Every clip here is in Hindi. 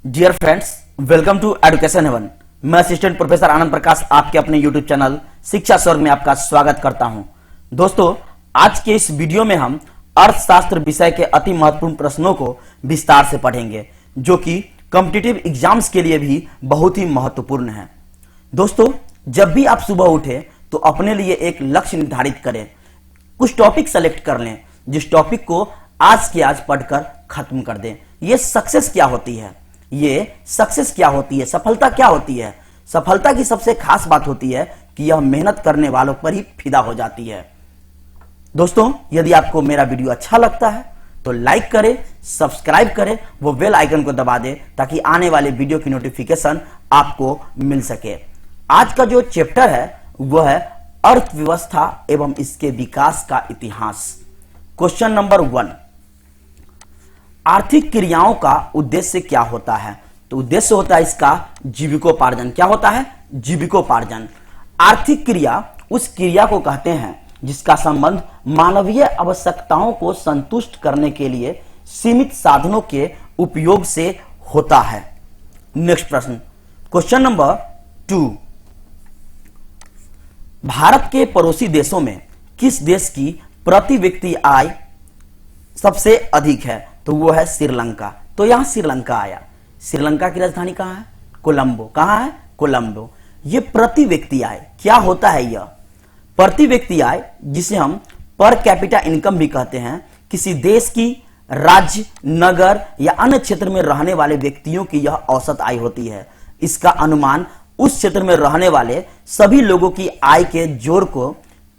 Dear friends, welcome to education heaven. मैं असिस्टेंट प्रोफेसर आनंद प्रकाश आपके अपने यूट्यूब चैनल शिक्षा स्वर्ग में आपका स्वागत करता हूं। दोस्तों, आज के इस वीडियो में हम अर्थशास्त्र विषय के अति महत्वपूर्ण प्रश्नों को विस्तार से पढ़ेंगे, जो कि कॉम्पिटिटिव एग्जाम्स के लिए भी बहुत ही महत्वपूर्ण है। दोस्तों, जब भी आप सुबह उठे तो अपने लिए एक लक्ष्य निर्धारित करें, कुछ टॉपिक सेलेक्ट कर लें, जिस टॉपिक को आज के आज पढ़कर खत्म कर दें। ये सक्सेस क्या होती है, सफलता क्या होती है? सफलता की सबसे खास बात होती है कि यह मेहनत करने वालों पर ही फिदा हो जाती है। दोस्तों, यदि आपको मेरा वीडियो अच्छा लगता है तो लाइक करें, सब्सक्राइब करें, वो बेल आइकन को दबा दें ताकि आने वाले वीडियो की नोटिफिकेशन आपको मिल सके। आज का जो चैप्टर है वह है अर्थव्यवस्था एवं इसके विकास का इतिहास। क्वेश्चन नंबर 1, आर्थिक क्रियाओं का उद्देश्य क्या होता है? तो उद्देश्य होता है इसका जीविकोपार्जन। क्या होता है? जीविकोपार्जन। आर्थिक क्रिया उस क्रिया को कहते हैं जिसका संबंध मानवीय आवश्यकताओं को संतुष्ट करने के लिए सीमित साधनों के उपयोग से होता है। नेक्स्ट प्रश्न, क्वेश्चन नंबर 2, भारत के पड़ोसी देशों में किस देश की प्रति व्यक्ति आय सबसे अधिक है? तो वो है श्रीलंका। तो यहां श्रीलंका आया। श्रीलंका की राजधानी कहां है? कोलंबो। कहां है? कोलंबो। ये प्रति व्यक्ति आय क्या होता है? यह प्रति व्यक्ति आय, जिसे हम पर कैपिटा इनकम भी कहते हैं, किसी देश की, राज्य, नगर या अन्य क्षेत्र में रहने वाले व्यक्तियों की यह औसत आय होती है। इसका अनुमान उस क्षेत्र में रहने वाले सभी लोगों की आय के जोड़ को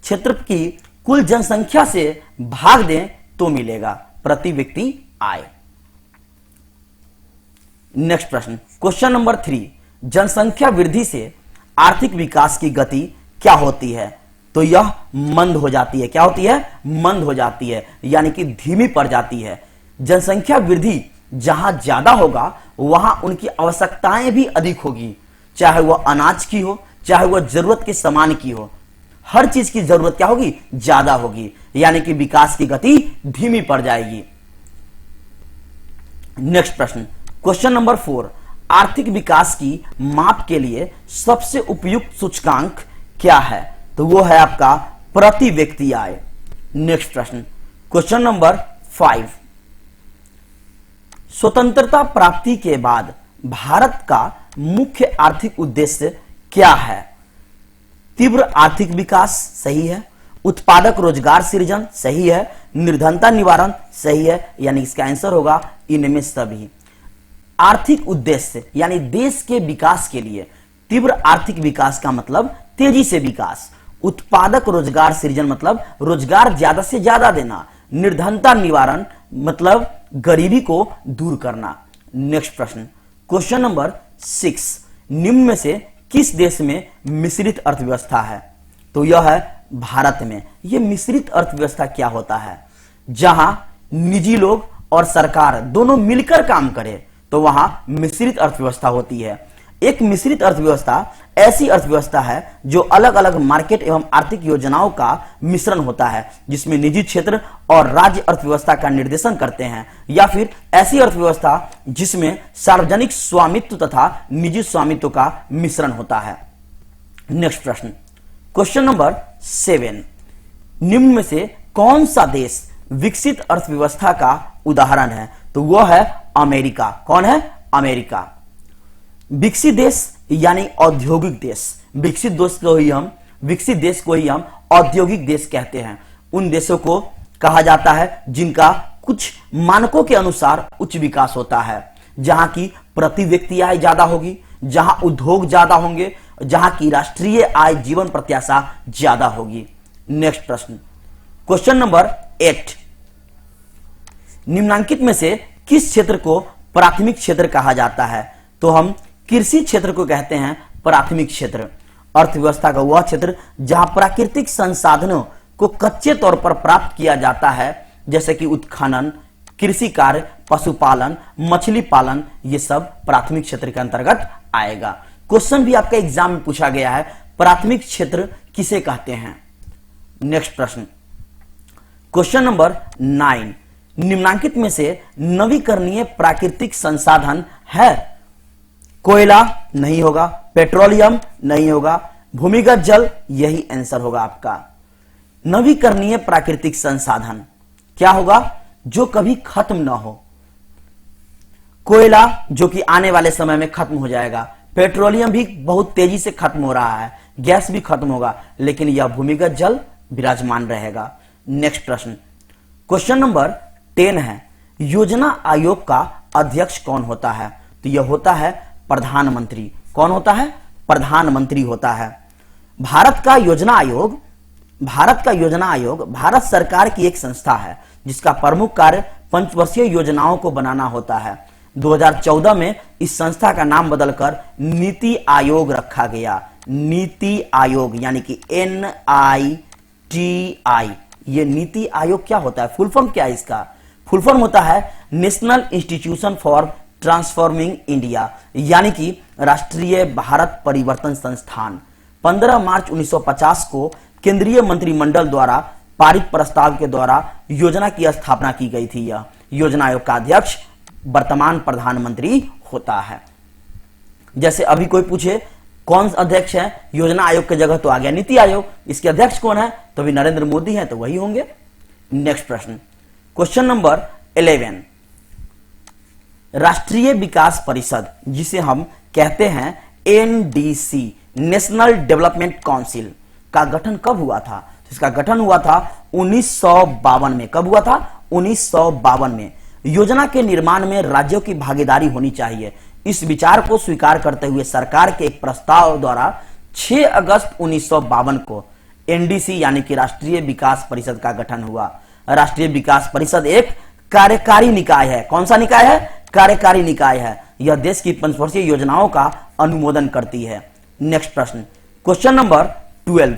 क्षेत्र की कुल जनसंख्या से भाग दें तो मिलेगा प्रति व्यक्ति आय। नेक्स्ट प्रश्न, क्वेश्चन नंबर 3, जनसंख्या वृद्धि से आर्थिक विकास की गति क्या होती है? तो यह मंद हो जाती है। क्या होती है? मंद हो जाती है, यानी कि धीमी पड़ जाती है। जनसंख्या वृद्धि जहां ज्यादा होगा वहां उनकी आवश्यकताएं भी अधिक होगी, चाहे वह अनाज की हो, चाहे वह जरूरत के सामान की हो। हर चीज की जरूरत क्या होगी? ज्यादा होगी, यानी कि विकास की गति धीमी पड़ जाएगी। नेक्स्ट प्रश्न, क्वेश्चन नंबर 4, आर्थिक विकास की माप के लिए सबसे उपयुक्त सूचकांक क्या है? तो वो है आपका प्रति व्यक्ति आय। नेक्स्ट प्रश्न, क्वेश्चन नंबर 5, स्वतंत्रता प्राप्ति के बाद भारत का मुख्य आर्थिक उद्देश्य क्या है? तीव्र आर्थिक विकास सही है, उत्पादक रोजगार सृजन सही है, निर्धनता निवारण सही है, यानी इसका आंसर होगा इनमें सभी। आर्थिक उद्देश्य यानी देश के विकास के लिए तीव्र आर्थिक विकास का मतलब तेजी से विकास, उत्पादक रोजगार सृजन मतलब रोजगार ज्यादा से ज्यादा देना, निर्धनता निवारण मतलब गरीबी को दूर करना। नेक्स्ट प्रश्न, क्वेश्चन नंबर 6, निम्न में से किस देश में मिश्रित अर्थव्यवस्था है? तो यह है भारत में। यह मिश्रित अर्थव्यवस्था क्या होता है? जहां निजी लोग और सरकार दोनों मिलकर काम करें तो वहां मिश्रित अर्थव्यवस्था होती है। एक मिश्रित अर्थव्यवस्था ऐसी अर्थव्यवस्था है जो अलग अलग मार्केट एवं आर्थिक योजनाओं का मिश्रण होता है, जिसमें निजी क्षेत्र और राज्य अर्थव्यवस्था का निर्देशन करते हैं, या फिर ऐसी अर्थव्यवस्था जिसमें सार्वजनिक स्वामित्व तथा निजी स्वामित्व का मिश्रण होता है। नेक्स्ट प्रश्न, क्वेश्चन नंबर 7, निम्न में से कौन सा देश विकसित अर्थव्यवस्था का उदाहरण है? तो वह है अमेरिका। कौन है? अमेरिका। विकसित देश यानी औद्योगिक देश। विकसित देश को ही हम औद्योगिक देश कहते हैं। उन देशों को कहा जाता है जिनका कुछ मानकों के अनुसार उच्च विकास होता है, जहां की प्रति व्यक्ति आय ज्यादा होगी, जहां उद्योग ज्यादा होंगे, जहां की राष्ट्रीय आय जीवन प्रत्याशा ज्यादा होगी। नेक्स्ट प्रश्न, क्वेश्चन नंबर 8, निम्नांकित में से किस क्षेत्र को प्राथमिक क्षेत्र कहा जाता है? तो हम कृषि क्षेत्र को कहते हैं प्राथमिक क्षेत्र। अर्थव्यवस्था का वह क्षेत्र जहां प्राकृतिक संसाधनों को कच्चे तौर पर प्राप्त किया जाता है, जैसे कि उत्खनन, कृषि कार्य, पशुपालन, मछली पालन, ये सब प्राथमिक क्षेत्र के अंतर्गत आएगा। क्वेश्चन भी आपका एग्जाम में पूछा गया है, प्राथमिक क्षेत्र किसे कहते हैं? नेक्स्ट प्रश्न, क्वेश्चन नंबर 9, निम्नांकित में से नवीकरणीय प्राकृतिक संसाधन है? कोयला नहीं होगा, पेट्रोलियम नहीं होगा, भूमिगत जल, यही आंसर होगा आपका। नवीकरणीय प्राकृतिक संसाधन क्या होगा? जो कभी खत्म ना हो। कोयला जो कि आने वाले समय में खत्म हो जाएगा, पेट्रोलियम भी बहुत तेजी से खत्म हो रहा है, गैस भी खत्म होगा, लेकिन यह भूमिगत जल विराजमान रहेगा। नेक्स्ट प्रश्न, क्वेश्चन नंबर 10 है, योजना आयोग का अध्यक्ष कौन होता है? तो यह होता है प्रधानमंत्री। कौन होता है? प्रधानमंत्री होता है। भारत का योजना आयोग भारत सरकार की एक संस्था है जिसका प्रमुख कार्य पंचवर्षीय योजनाओं को बनाना होता है। 2014 में इस संस्था का नाम बदलकर नीति आयोग रखा गया। नीति आयोग यानी कि NITI। ये नीति आयोग क्या होता है? फुल फॉर्म क्या है इसका? फुल फॉर्म होता है national institution for transforming India, यानी कि राष्ट्रीय भारत परिवर्तन संस्थान। 15 मार्च 1950 को केंद्रीय मंत्रिमंडल द्वारा पारित प्रस्ताव के द्वारा योजना की स्थापना की गई थी। यह योजना आयोग का अध्यक्ष वर्तमान प्रधानमंत्री होता है। जैसे अभी कोई पूछे कौन अध्यक्ष है योजना आयोग की जगह, तो आ गया नीति आयोग। इसके अध्यक्ष कौन है? तो भी नरेंद्र मोदी है, तो वही होंगे। नेक्स्ट प्रश्न, क्वेश्चन नंबर 11, राष्ट्रीय विकास परिषद जिसे हम कहते हैं NDC, नेशनल डेवलपमेंट काउंसिल, का गठन कब हुआ था? तो इसका गठन हुआ था 1952 में। कब हुआ था? 1952 में। योजना के निर्माण में राज्यों की भागीदारी होनी चाहिए, इस विचार को स्वीकार करते हुए सरकार के एक प्रस्ताव द्वारा 6 अगस्त 1952 को NDC यानी कि राष्ट्रीय विकास परिषद का गठन हुआ। राष्ट्रीय विकास परिषद एक कार्यकारी निकाय है। कौन सा निकाय है? कार्यकारी निकाय है। यह देश की पंचवर्षीय योजनाओं का अनुमोदन करती है। नेक्स्ट प्रश्न, क्वेश्चन नंबर 12,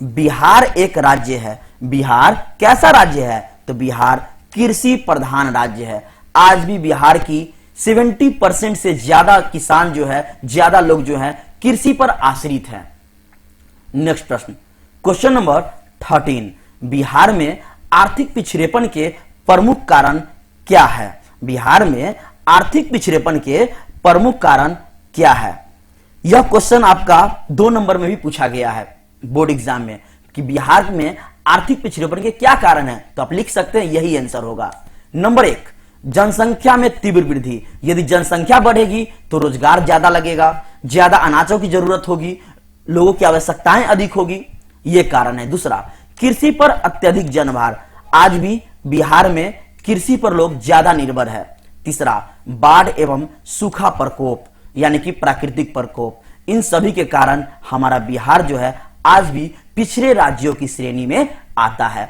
बिहार एक राज्य है। बिहार कैसा राज्य है? तो बिहार कृषि प्रधान राज्य है। आज भी बिहार की 70% से ज्यादा किसान जो है, ज्यादा लोग जो है कृषि पर आश्रित है। नेक्स्ट प्रश्न, क्वेश्चन नंबर 13, बिहार में आर्थिक पिछड़ेपन के प्रमुख कारण क्या है? बिहार में आर्थिक पिछड़ेपन के प्रमुख कारण क्या है? यह क्वेश्चन आपका 2 नंबर में भी पूछा गया है बोर्ड एग्जाम में कि बिहार में आर्थिक पिछड़ेपन के क्या कारण है, तो आप लिख सकते हैं यही आंसर होगा। नंबर 1, जनसंख्या में तीव्र वृद्धि। यदि जनसंख्या बढ़ेगी तो रोजगार ज्यादा लगेगा, ज्यादा अनाजों की जरूरत होगी, लोगों की आवश्यकताएं अधिक होगी, यह कारण है। दूसरा, कृषि पर अत्यधिक जनभार। आज भी बिहार में कृषि पर लोग ज्यादा निर्भर है। तीसरा, बाढ़ एवं सूखा प्रकोप यानी कि प्राकृतिक प्रकोप। इन सभी के कारण हमारा बिहार जो है आज भी पिछड़े राज्यों की श्रेणी में आता है।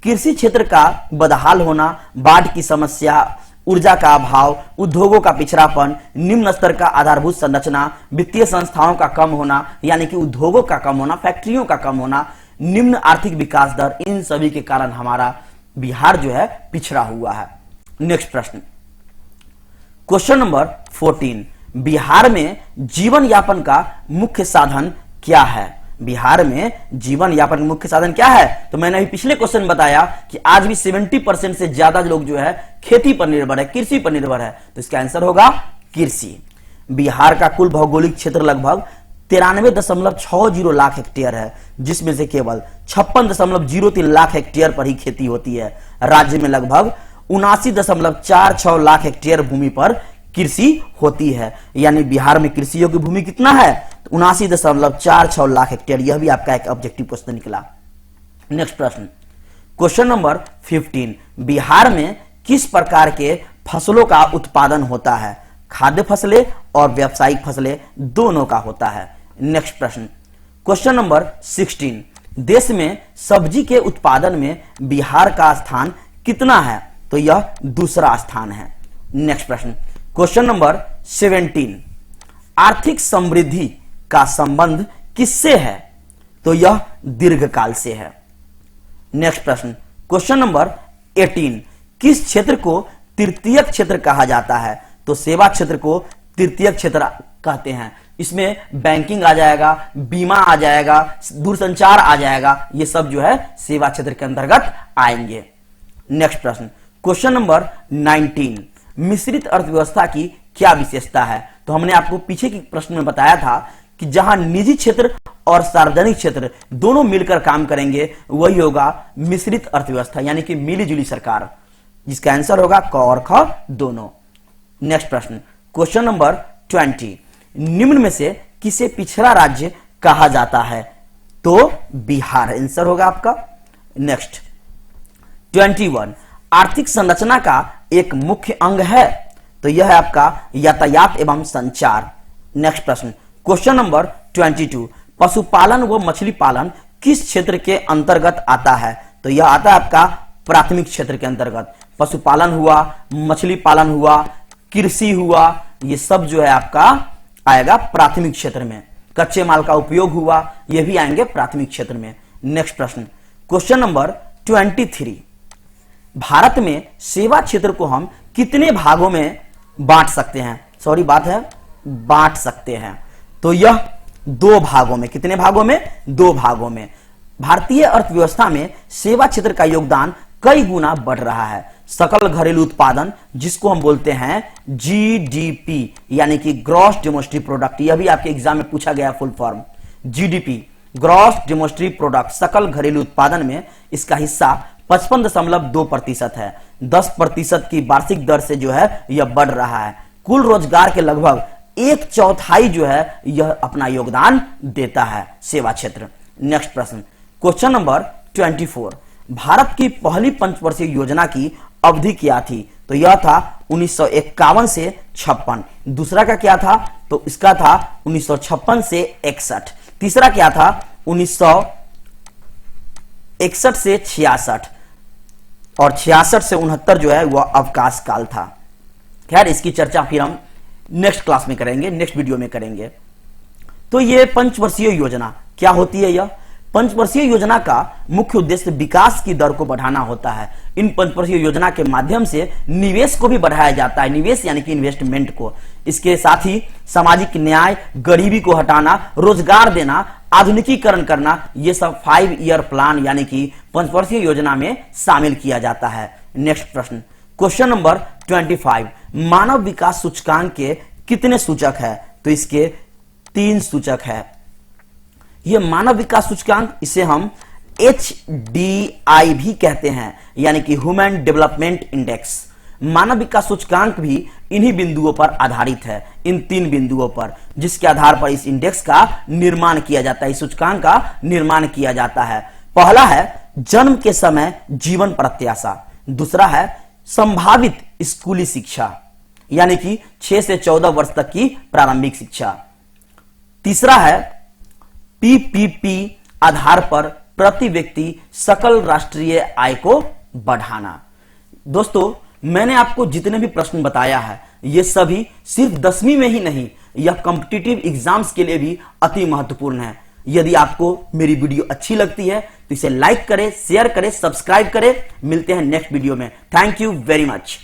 कृषि क्षेत्र का बदहाल होना, बाढ़ की समस्या, ऊर्जा का अभाव, उद्योगों का पिछड़ापन, निम्न स्तर का आधारभूत संरचना, वित्तीय संस्थाओं का कम होना यानी कि उद्योगों का कम होना, फैक्ट्रियों का कम होना, निम्न आर्थिक विकास दर, इन सभी के कारण हमारा बिहार जो है पिछड़ा हुआ है। नेक्स्ट प्रश्न, क्वेश्चन नंबर 14, बिहार में जीवन यापन का मुख्य साधन क्या है? बिहार में जीवन यापन का मुख्य साधन क्या है? तो मैंने अभी पिछले क्वेश्चन बताया कि आज भी 70% से ज्यादा लोग जो है खेती पर निर्भर है, कृषि पर निर्भर है, तो इसका आंसर होगा कृषि। बिहार का कुल भौगोलिक क्षेत्र लगभग 93.60 लाख हेक्टेयर है, जिसमें से केवल 56.03 लाख हेक्टेयर पर ही खेती होती है। राज्य में लगभग 79.46 लाख हेक्टेयर भूमि पर कृषि होती है, यानी बिहार में कृषि योग्य भूमि कितना है? 79.46 लाख हेक्टेयर। यह भी आपका एक ऑब्जेक्टिव क्वेश्चन निकला। नेक्स्ट प्रश्न, क्वेश्चन नंबर 15, बिहार में किस प्रकार के फसलों का उत्पादन होता है? खाद्य फसलें और व्यावसायिक फसलें दोनों का होता है। नेक्स्ट प्रश्न, क्वेश्चन नंबर 16, देश में सब्जी के उत्पादन में बिहार का स्थान कितना है? तो यह दूसरा स्थान है। नेक्स्ट प्रश्न, क्वेश्चन नंबर 17, आर्थिक समृद्धि का संबंध किससे है? तो यह दीर्घकाल से है। नेक्स्ट प्रश्न, क्वेश्चन नंबर 18, किस क्षेत्र को तृतीयक क्षेत्र कहा जाता है? तो सेवा क्षेत्र को तृतीयक क्षेत्र कहते हैं। इसमें बैंकिंग आ जाएगा, बीमा आ जाएगा, दूरसंचार आ जाएगा, ये सब जो है सेवा क्षेत्र के अंतर्गत आएंगे। नेक्स्ट प्रश्न, क्वेश्चन नंबर 19, मिश्रित अर्थव्यवस्था की क्या विशेषता है? तो तो हमने आपको पीछे के प्रश्न में बताया था कि जहां निजी क्षेत्र और सार्वजनिक क्षेत्र दोनों मिलकर काम करेंगे वही होगा मिश्रित अर्थव्यवस्था, यानी कि मिलीजुली सरकार, जिसका आंसर होगा क और ख दोनों। नेक्स्ट प्रश्न, क्वेश्चन नंबर 20, निम्न में से किसे पिछड़ा राज्य कहा जाता है? तो बिहार आंसर होगा आपका। नेक्स्ट 21, आर्थिक संरचना का एक मुख्य अंग है? तो यह है आपका यातायात एवं संचार। नेक्स्ट प्रश्न, क्वेश्चन नंबर 22, पशुपालन व मछली पालन किस क्षेत्र के अंतर्गत आता है? तो यह आता है आपका प्राथमिक क्षेत्र के अंतर्गत। पशुपालन हुआ, मछली पालन हुआ, कृषि हुआ, ये सब जो है आपका आएगा प्राथमिक क्षेत्र में। कच्चे माल का उपयोग हुआ, ये भी आएंगे प्राथमिक क्षेत्र में। नेक्स्ट प्रश्न, क्वेश्चन नंबर 23, भारत में सेवा क्षेत्र को हम कितने भागों में बांट सकते हैं? सॉरी, बात है बांट सकते हैं। तो यह 2 भागों में। कितने भागों में? 2 भागों में। भारतीय अर्थव्यवस्था में सेवा क्षेत्र का योगदान कई गुना बढ़ रहा है। सकल घरेलू उत्पादन, जिसको हम बोलते हैं जीडीपी, यानी कि ग्रॉस डोमेस्टिक प्रोडक्ट, यह भी आपके एग्जाम में पूछा गया full form. GDP, gross domestic product, सकल घरेलू उत्पादन में इसका हिस्सा 55.2% है। 10% की वार्षिक दर से जो है यह बढ़ रहा है। कुल रोजगार के लगभग 1/4 जो है यह अपना योगदान देता है सेवा क्षेत्र। नेक्स्ट प्रश्न, क्वेश्चन नंबर 24, भारत की पहली पंचवर्षीय योजना की अवधि क्या थी? तो यह था 1951 से 56। दूसरा का क्या था? तो इसका था 1956 से 61। तीसरा क्या था? 1961 से 66, और 66 से 69 जो है वह अवकाश काल था। खैर, इसकी चर्चा फिर हम नेक्स्ट क्लास में करेंगे, नेक्स्ट वीडियो में करेंगे। तो ये पंचवर्षीय योजना क्या होती है? यह पंचवर्षीय योजना का मुख्य उद्देश्य विकास की दर को बढ़ाना होता है। इन पंचवर्षीय योजना के माध्यम से निवेश को भी बढ़ाया जाता है, निवेश यानी कि इन्वेस्टमेंट को। इसके साथ ही सामाजिक न्याय, गरीबी को हटाना, रोजगार देना, आधुनिकीकरण करना, ये सब 5 ईयर प्लान यानी कि पंचवर्षीय योजना में शामिल किया जाता है। नेक्स्ट प्रश्न, क्वेश्चन नंबर 25, मानव विकास सूचकांक के कितने सूचक है? तो इसके 3 सूचक है। ये मानव विकास सूचकांक, इसे हम HDI भी कहते हैं, यानी कि ह्यूमन डेवलपमेंट इंडेक्स। मानव विकास सूचकांक भी इन्हीं बिंदुओं पर आधारित है, इन 3 बिंदुओं पर, जिसके आधार पर इस इंडेक्स का निर्माण किया जाता है, इस सूचकांक का निर्माण किया जाता है। पहला है जन्म के समय जीवन प्रत्याशा, दूसरा है संभावित स्कूली शिक्षा, यानी कि 6 से 14 वर्ष तक की प्रारंभिक शिक्षा, तीसरा है PPP आधार पर प्रति व्यक्ति सकल राष्ट्रीय आय को बढ़ाना। दोस्तों, मैंने आपको जितने भी प्रश्न बताया है ये सभी सिर्फ 10वीं में ही नहीं, यह कॉम्पिटिटिव एग्जाम्स के लिए भी अति महत्वपूर्ण है। यदि आपको मेरी वीडियो अच्छी लगती है तो इसे लाइक करें, शेयर करें, सब्सक्राइब करें। मिलते हैं नेक्स्ट वीडियो में। Thank you very much.